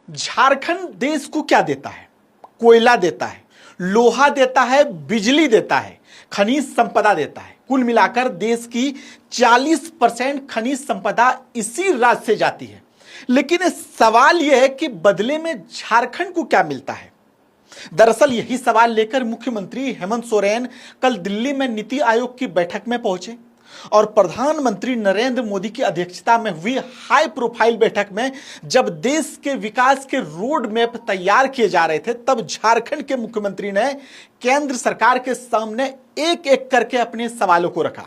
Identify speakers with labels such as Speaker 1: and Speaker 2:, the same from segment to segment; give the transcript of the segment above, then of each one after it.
Speaker 1: झारखंड देश को क्या देता है? कोयला देता है, लोहा देता है, बिजली देता है, खनिज संपदा देता है। कुल मिलाकर देश की 40% खनिज संपदा इसी राज्य से जाती है। लेकिन सवाल यह है कि बदले में झारखंड को क्या मिलता है? दरअसल यही सवाल लेकर मुख्यमंत्री हेमंत सोरेन कल दिल्ली में नीति आयोग की बैठक में पहुंचे और प्रधानमंत्री नरेंद्र मोदी की अध्यक्षता में हुई हाई प्रोफाइल बैठक में जब देश के विकास के रोड मैप तैयार किए जा रहे थे, तब झारखंड के मुख्यमंत्री ने केंद्र सरकार के सामने एक एक करके अपने सवालों को रखा।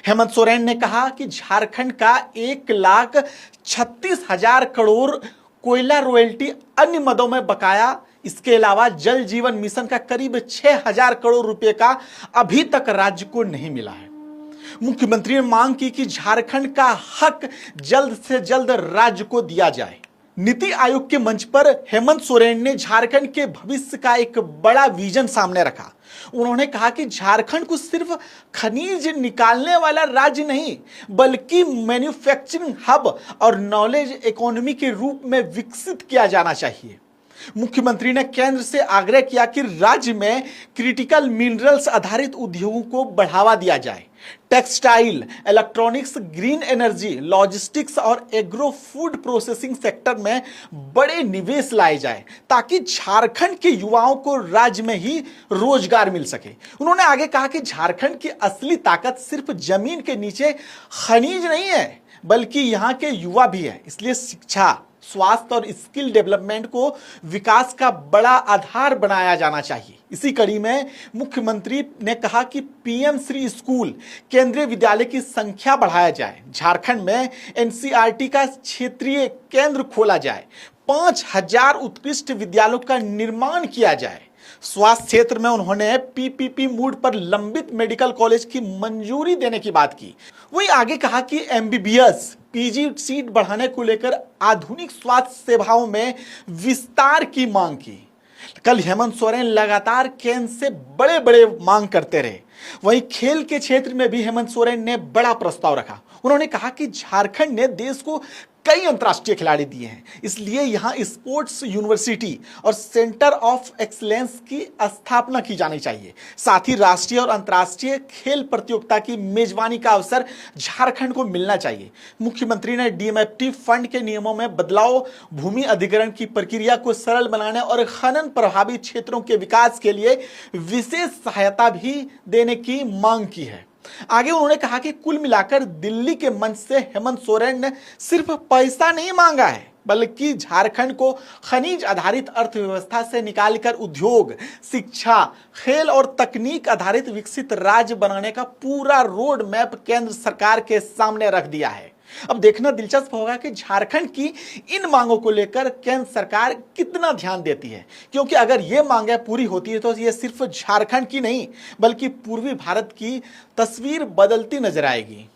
Speaker 1: हेमंत सोरेन ने कहा कि झारखंड का 1,36,000 करोड़ कोयला रॉयल्टी अन्य मदों में बकाया, इसके अलावा जल जीवन मिशन का करीब 6,000 करोड़ रुपए का अभी तक राज्य को नहीं मिला है। मुख्यमंत्री ने मांग की कि झारखंड का हक जल्द से जल्द राज्य को दिया जाए। नीति आयोग के मंच पर हेमंत सोरेन ने झारखंड के भविष्य का एक बड़ा विजन सामने रखा। उन्होंने कहा कि झारखंड को सिर्फ खनिज निकालने वाला राज्य नहीं, बल्कि मैन्युफैक्चरिंग हब और नॉलेज इकोनॉमी के रूप में विकसित किया जाना चाहिए। मुख्यमंत्री ने केंद्र से आग्रह किया कि राज्य में क्रिटिकल मिनरल्स आधारित उद्योगों को बढ़ावा दिया जाए। Textile, electronics, green energy, logistics और एग्रो फूड प्रोसेसिंग सेक्टर में बड़े निवेश लाए जाए ताकि झारखंड के युवाओं को राज्य में ही रोजगार मिल सके। उन्होंने आगे कहा कि झारखंड की असली ताकत सिर्फ जमीन के नीचे खनिज नहीं है, बल्कि यहाँ के युवा भी है। इसलिए शिक्षा, स्वास्थ्य और स्किल डेवलपमेंट को विकास का बड़ा आधार बनाया जाना चाहिए। इसी कड़ी में मुख्यमंत्री ने कहा कि पीएम श्री स्कूल, केंद्रीय विद्यालय की संख्या बढ़ाया जाए। झारखंड में एनसीईआरटी का क्षेत्रीय केंद्र खोला जाए। 5,000 उत्कृष्ट विद्यालयों का निर्माण किया जाए। स्वास्थ्य क्षेत्र में उन्होंने पीपीपी मोड पर लंबित मेडिकल कॉलेज की मंजूरी देने की बात की। वहीं आगे कहा कि एमबीबीएस, पीजी सीट बढ़ाने को लेकर आधुनिक स्वास्थ्य सेवाओं में विस्तार की मांग की। कल हेमंत सोरेन लगातार केंद्र से बड़े बड़े मांग करते रहे। वहीं खेल के क्षेत्र में भी हेमंत सोरेन ने बड़ा प्रस्ताव रखा। उन्होंने कहा कि झारखंड ने देश को कई अंतर्राष्ट्रीय खिलाड़ी दिए हैं, इसलिए यहां स्पोर्ट्स यूनिवर्सिटी और सेंटर ऑफ एक्सीलेंस की स्थापना की जानी चाहिए। साथ ही राष्ट्रीय और अंतर्राष्ट्रीय खेल प्रतियोगिता की मेजबानी का अवसर झारखंड को मिलना चाहिए। मुख्यमंत्री ने डीएमएफटी फंड के नियमों में बदलाव, भूमि अधिग्रहण की प्रक्रिया को सरल बनाने और खनन प्रभावित क्षेत्रों के विकास के लिए विशेष सहायता भी देने की मांग की है। आगे उन्होंने कहा कि कुल मिलाकर दिल्ली के मंच से हेमंत सोरेन ने सिर्फ पैसा नहीं मांगा है, बल्कि झारखंड को खनिज आधारित अर्थव्यवस्था से निकालकर उद्योग, शिक्षा, खेल और तकनीक आधारित विकसित राज्य बनाने का पूरा रोड मैप केंद्र सरकार के सामने रख दिया है। अब देखना दिलचस्प होगा कि झारखंड की इन मांगों को लेकर केंद्र सरकार कितना ध्यान देती है, क्योंकि अगर ये मांगें पूरी होती है तो ये सिर्फ झारखंड की नहीं, बल्कि पूर्वी भारत की तस्वीर बदलती नजर आएगी।